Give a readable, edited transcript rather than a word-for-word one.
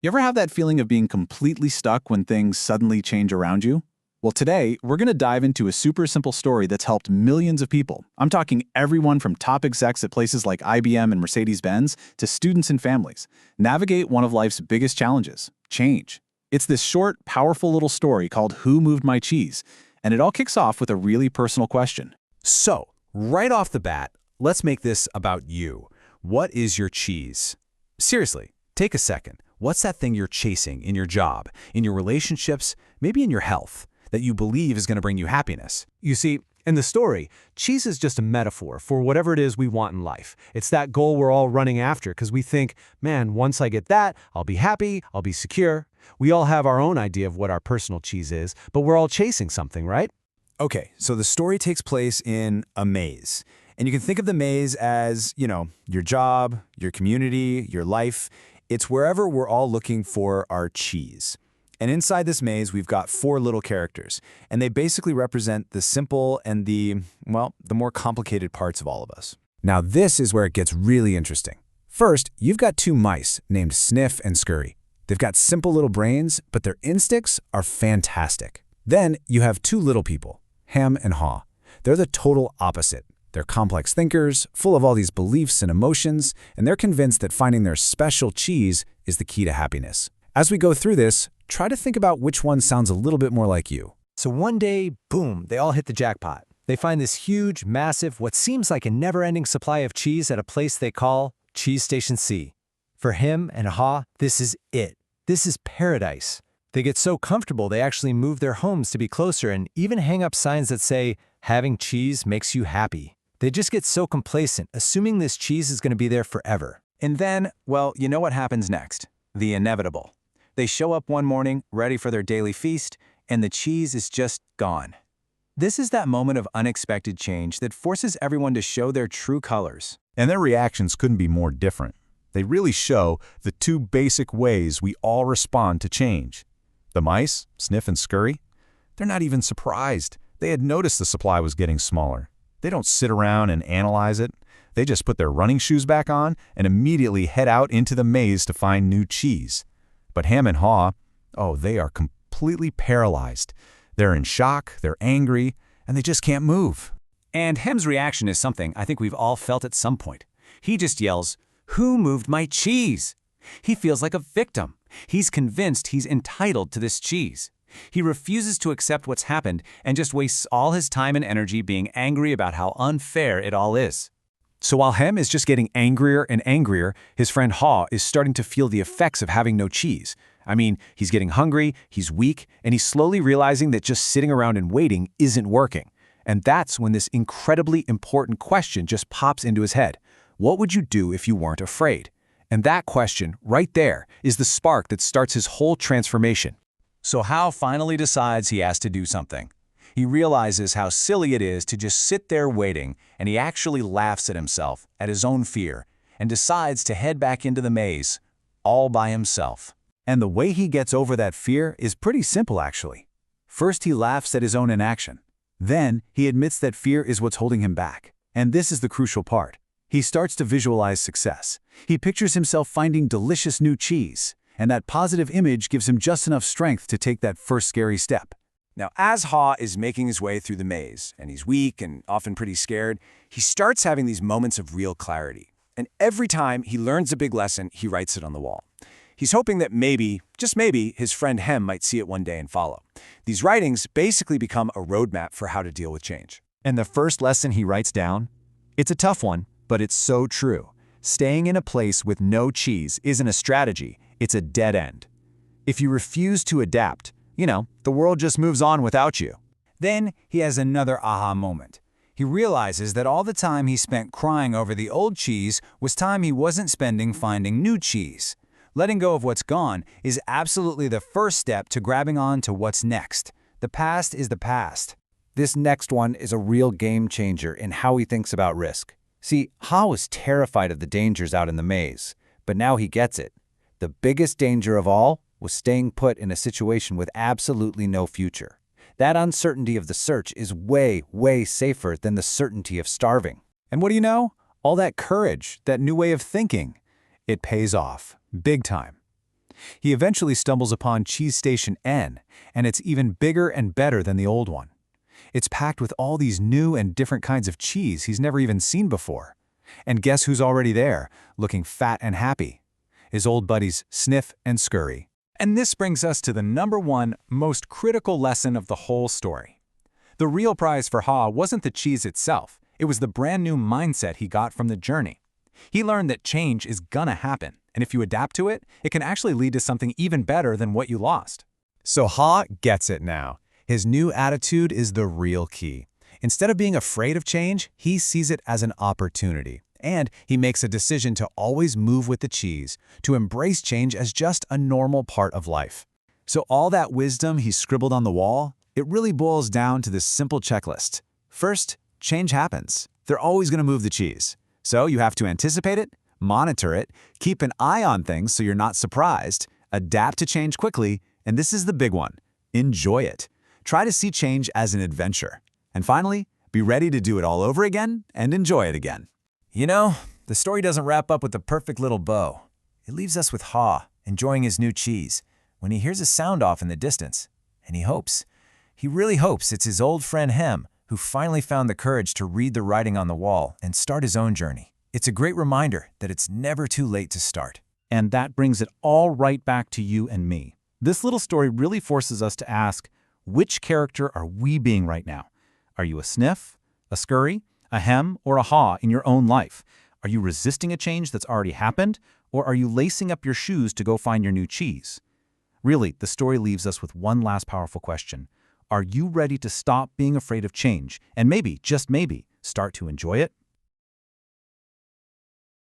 You ever have that feeling of being completely stuck when things suddenly change around you? Well, today, we're going to dive into a super simple story that's helped millions of people. I'm talking everyone from top execs at places like IBM and Mercedes-Benz to students and families. Navigate one of life's biggest challenges, change. It's this short, powerful little story called Who Moved My Cheese? And it all kicks off with a really personal question. So, right off the bat, let's make this about you. What is your cheese? Seriously, take a second. What's that thing you're chasing in your job, in your relationships, maybe in your health, that you believe is going to bring you happiness? You see, in the story, cheese is just a metaphor for whatever it is we want in life. It's that goal we're all running after because we think, man, once I get that, I'll be happy, I'll be secure. We all have our own idea of what our personal cheese is, but we're all chasing something, right? Okay, so the story takes place in a maze. And you can think of the maze as, your job, your community, your life. It's wherever we're all looking for our cheese. And inside this maze, we've got four little characters, and they basically represent the simple and the more complicated parts of all of us. Now, this is where it gets really interesting. First, you've got two mice named Sniff and Scurry. They've got simple little brains, but their instincts are fantastic. Then you have two little people, Hem and Haw. They're the total opposite. They're complex thinkers, full of all these beliefs and emotions, and they're convinced that finding their special cheese is the key to happiness. As we go through this, try to think about which one sounds a little bit more like you. So one day, boom, they all hit the jackpot. They find this huge, massive, what seems like a never-ending supply of cheese at a place they call Cheese Station C. For him and Ha, this is it. This is paradise. They get so comfortable they actually move their homes to be closer and even hang up signs that say, "Having cheese makes you happy." They just get so complacent, assuming this cheese is going to be there forever. And then, well, you know what happens next? The inevitable. They show up one morning, ready for their daily feast, and the cheese is just gone. This is that moment of unexpected change that forces everyone to show their true colors. And their reactions couldn't be more different. They really show the two basic ways we all respond to change. The mice, Sniff and Scurry, they're not even surprised. They had noticed the supply was getting smaller. They don't sit around and analyze it. They just put their running shoes back on and immediately head out into the maze to find new cheese. But Ham and Haw, they are completely paralyzed. They're in shock, they're angry, and they just can't move. And Hem's reaction is something I think we've all felt at some point. He just yells, "Who moved my cheese?" He feels like a victim. He's convinced he's entitled to this cheese. He refuses to accept what's happened and just wastes all his time and energy being angry about how unfair it all is. So while Hem is just getting angrier and angrier, his friend Haw is starting to feel the effects of having no cheese. I mean, he's getting hungry, he's weak, and he's slowly realizing that just sitting around and waiting isn't working. And that's when this incredibly important question just pops into his head. What would you do if you weren't afraid? And that question, right there, is the spark that starts his whole transformation. So Hao finally decides he has to do something. He realizes how silly it is to just sit there waiting, and he actually laughs at himself, at his own fear, and decides to head back into the maze, all by himself. And the way he gets over that fear is pretty simple, actually. First, he laughs at his own inaction. Then, he admits that fear is what's holding him back. And this is the crucial part. He starts to visualize success. He pictures himself finding delicious new cheese, and that positive image gives him just enough strength to take that first scary step. Now, as Ha is making his way through the maze, and he's weak and often pretty scared, he starts having these moments of real clarity. And every time he learns a big lesson, he writes it on the wall. He's hoping that maybe, just maybe, his friend Hem might see it one day and follow. These writings basically become a roadmap for how to deal with change. And the first lesson he writes down? It's a tough one, but it's so true. Staying in a place with no cheese isn't a strategy, it's a dead end. If you refuse to adapt, the world just moves on without you. Then he has another aha moment. He realizes that all the time he spent crying over the old cheese was time he wasn't spending finding new cheese. Letting go of what's gone is absolutely the first step to grabbing on to what's next. The past is the past. This next one is a real game changer in how he thinks about risk. See, Ha was terrified of the dangers out in the maze, but now he gets it. The biggest danger of all was staying put in a situation with absolutely no future. That uncertainty of the search is way, way safer than the certainty of starving. And what do you know? All that courage, that new way of thinking, it pays off, big time. He eventually stumbles upon Cheese Station N, and it's even bigger and better than the old one. It's packed with all these new and different kinds of cheese he's never even seen before. And guess who's already there, looking fat and happy? His old buddies Sniff and Scurry. And this brings us to the #1 most critical lesson of the whole story. The real prize for Ha wasn't the cheese itself, it was the brand new mindset he got from the journey. He learned that change is gonna happen, and if you adapt to it, it can actually lead to something even better than what you lost. So Ha gets it now. His new attitude is the real key. Instead of being afraid of change, he sees it as an opportunity. And he makes a decision to always move with the cheese, to embrace change as just a normal part of life. So all that wisdom he scribbled on the wall, it really boils down to this simple checklist. First, change happens. They're always going to move the cheese. So you have to anticipate it, monitor it, keep an eye on things so you're not surprised, adapt to change quickly, and this is the big one. Enjoy it. Try to see change as an adventure. And finally, be ready to do it all over again and enjoy it again. You know, the story doesn't wrap up with a perfect little bow. It leaves us with Ha, enjoying his new cheese, when he hears a sound off in the distance. And he really hopes it's his old friend Hem, who finally found the courage to read the writing on the wall and start his own journey. It's a great reminder that it's never too late to start. And that brings it all right back to you and me. This little story really forces us to ask, which character are we being right now? Are you a Sniff, a Scurry, a Hem, or a Ha in your own life? Are you resisting a change that's already happened, or are you lacing up your shoes to go find your new cheese? Really, the story leaves us with one last powerful question. Are you ready to stop being afraid of change and maybe, just maybe, start to enjoy it?